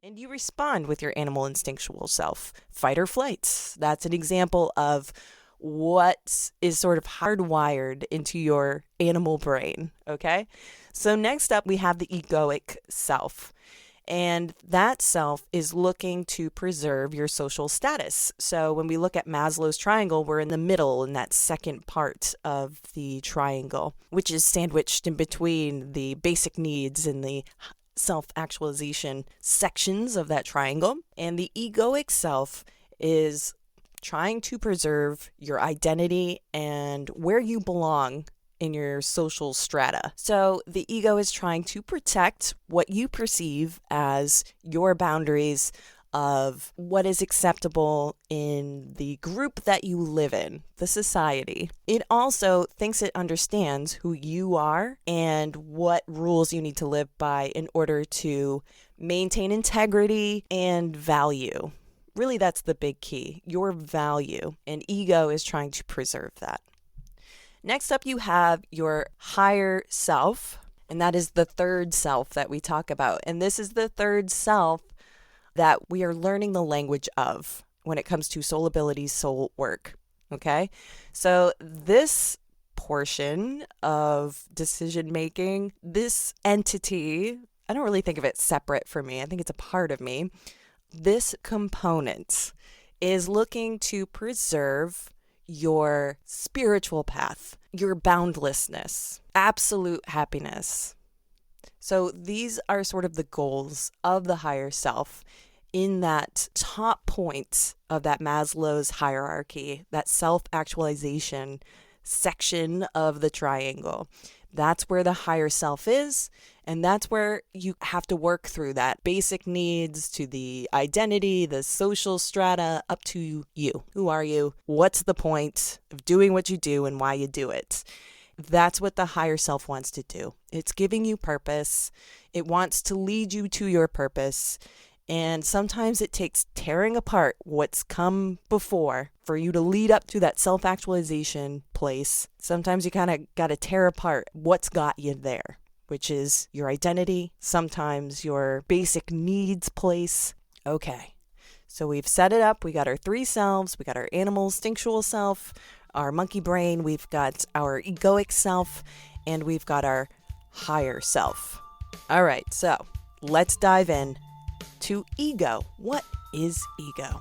And you respond with your animal instinctual self. Fight or flight. That's an example of what is sort of hardwired into your animal brain, okay? So next up, we have the egoic self. And that self is looking to preserve your social status. So when we look at Maslow's triangle, we're in the middle in that second part of the triangle, which is sandwiched in between the basic needs and the self-actualization sections of that triangle. And the egoic self is trying to preserve your identity and where you belong in your social strata. So the ego is trying to protect what you perceive as your boundaries of what is acceptable in the group that you live in, the society. It also thinks it understands who you are and what rules you need to live by in order to maintain integrity and value. Really, that's the big key, your value. And ego is trying to preserve that. Next up, you have your higher self, and that is the third self that we talk about. And this is the third self that we are learning the language of when it comes to soul abilities, soul work, okay? So this portion of decision-making, this entity, I don't really think of it separate from me. I think it's a part of me. This component is looking to preserve your spiritual path, your boundlessness, absolute happiness. So these are sort of the goals of the higher self in that top point of that Maslow's hierarchy, that self-actualization section of the triangle. That's where the higher self is, and that's where you have to work through that basic needs to the identity, the social strata, up to you. Who are you? What's the point of doing what you do and why you do it? That's what the higher self wants to do. It's giving you purpose. It wants to lead you to your purpose. And sometimes it takes tearing apart what's come before for you to lead up to that self-actualization place. Sometimes you kind of got to tear apart what's got you there, which is your identity, sometimes your basic needs place. Okay, so we've set it up. We got our three selves. We got our animal instinctual self, our monkey brain. We've got our egoic self, and we've got our higher self. All right, so let's dive in to ego. What is ego?